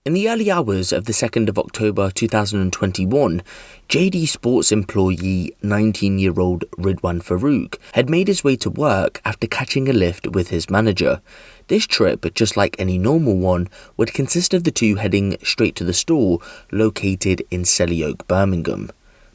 In the early hours of the 2nd of October 2021, JD Sports employee 19-year-old Ridhwaan Farouk had made his way to work after catching a lift with his manager. This trip, just like any normal one, would consist of the two heading straight to the store located in Selly Oak, Birmingham,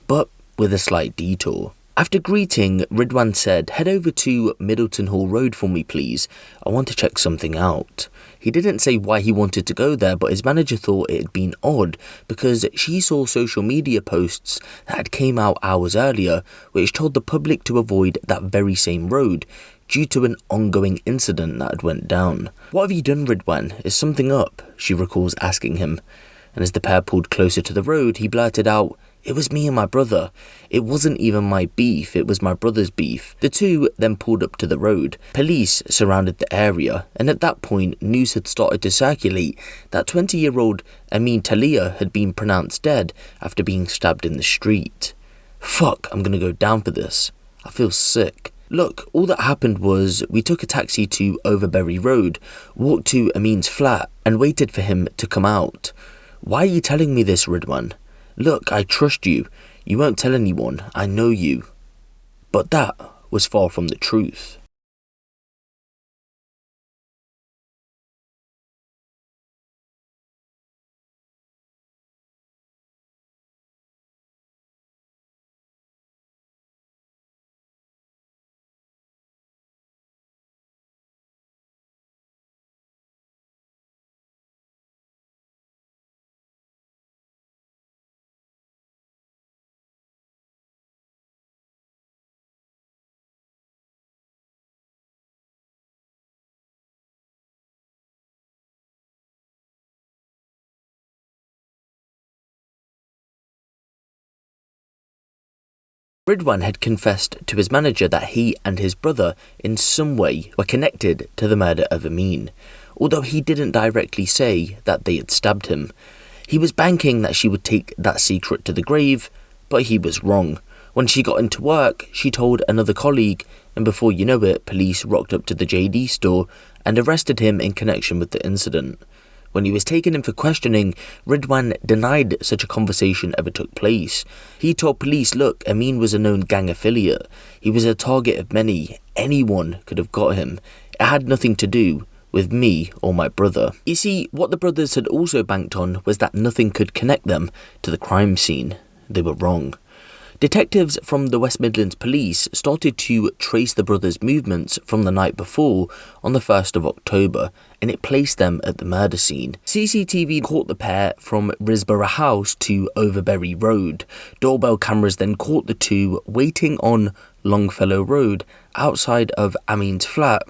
but with a slight detour. After greeting, Ridhwaan said, "Head over to Middleton Hall Road for me please, I want to check something out." He didn't say why he wanted to go there, but his manager thought it had been odd because she saw social media posts that had came out hours earlier which told the public to avoid that very same road due to an ongoing incident that had went down. "What have you done, Ridhwaan? Is something up?" she recalls asking him, and as the pair pulled closer to the road he blurted out, "It was me and my brother. It wasn't even my beef, it was my brother's beef." The two then pulled up to the road. Police surrounded the area, and at that point news had started to circulate that 20-year-old Amin Talea had been pronounced dead after being stabbed in the street. Fuck, I'm gonna go down for this. I feel sick. Look, all that happened was we took a taxi to Overbury Road, walked to Amin's flat, and waited for him to come out. Why are you telling me this, Ridhwaan? Look, I trust you. You won't tell anyone. I know you. But that was far from the truth. Ridhwaan had confessed to his manager that he and his brother in some way were connected to the murder of Amin, although he didn't directly say that they had stabbed him. He was banking that she would take that secret to the grave, but he was wrong. When she got into work, she told another colleague, and before you know it, police rocked up to the JD store and arrested him in connection with the incident. When he was taken in for questioning, Ridhwaan denied such a conversation ever took place. He told police, look, Amin was a known gang affiliate. He was a target of many. Anyone could have got him. It had nothing to do with me or my brother. You see, what the brothers had also banked on was that nothing could connect them to the crime scene. They were wrong. Detectives from the West Midlands Police started to trace the brothers' movements from the night before on the 1st of October, and it placed them at the murder scene. CCTV caught the pair from Risborough House to Overbury Road. Doorbell cameras then caught the two waiting on Longfellow Road outside of Amin's flat.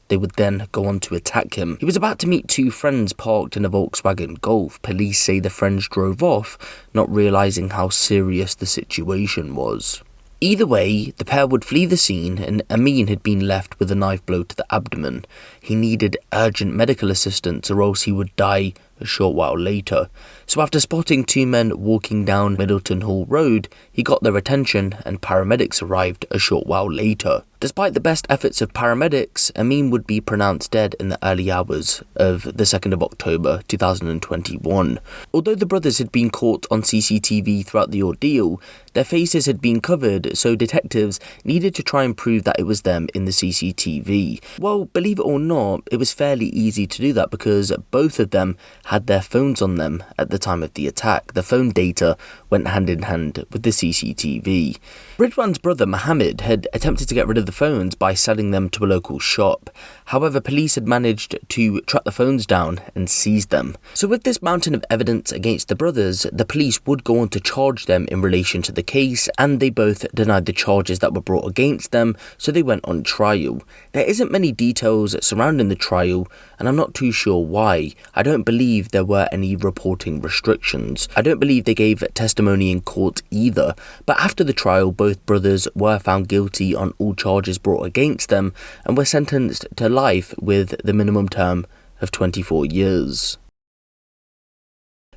They would then go on to attack him. He was about to meet two friends parked in a Volkswagen Golf. Police say the friends drove off, not realising how serious the situation was. Either way, the pair would flee the scene and Amin had been left with a knife blow to the abdomen. He needed urgent medical assistance or else he would die a short while later. So after spotting two men walking down Middleton Hall Road, he got their attention and paramedics arrived a short while later. Despite the best efforts of paramedics, Amin would be pronounced dead in the early hours of the 2nd of October 2021. Although the brothers had been caught on CCTV throughout the ordeal, their faces had been covered, so detectives needed to try and prove that it was them in the CCTV. Well, believe it or not, it was fairly easy to do that because both of them had their phones on them at the time of the attack. The phone data went hand in hand with the CCTV. Ridhwaan's brother Mohammed had attempted to get rid of the phones by selling them to a local shop. However, police had managed to track the phones down and seize them. So with this mountain of evidence against the brothers, the police would go on to charge them in relation to the case, and they both denied the charges that were brought against them, so they went on trial. There isn't many details surrounding the trial, and I'm not too sure why. I don't believe there were any reporting restrictions. I don't believe they gave testimony in court either, but after the trial, both brothers were found guilty on all charges brought against them and were sentenced to life with the minimum term of 24 years.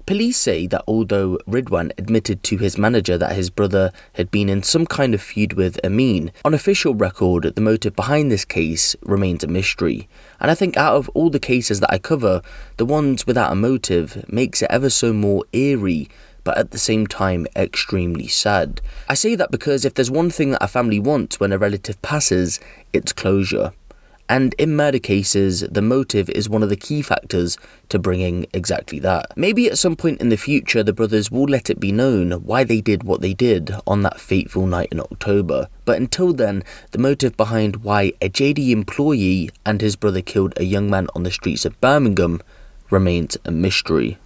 Police say that although Ridhwaan admitted to his manager that his brother had been in some kind of feud with Amin, on official record, the motive behind this case remains a mystery. And I think out of all the cases that I cover, the ones without a motive makes it ever so more eerie, but at the same time extremely sad. I say that because if there's one thing that a family wants when a relative passes, it's closure. And in murder cases, the motive is one of the key factors to bringing exactly that. Maybe at some point in the future, the brothers will let it be known why they did what they did on that fateful night in October. But until then, the motive behind why a JD employee and his brother killed a young man on the streets of Birmingham remains a mystery.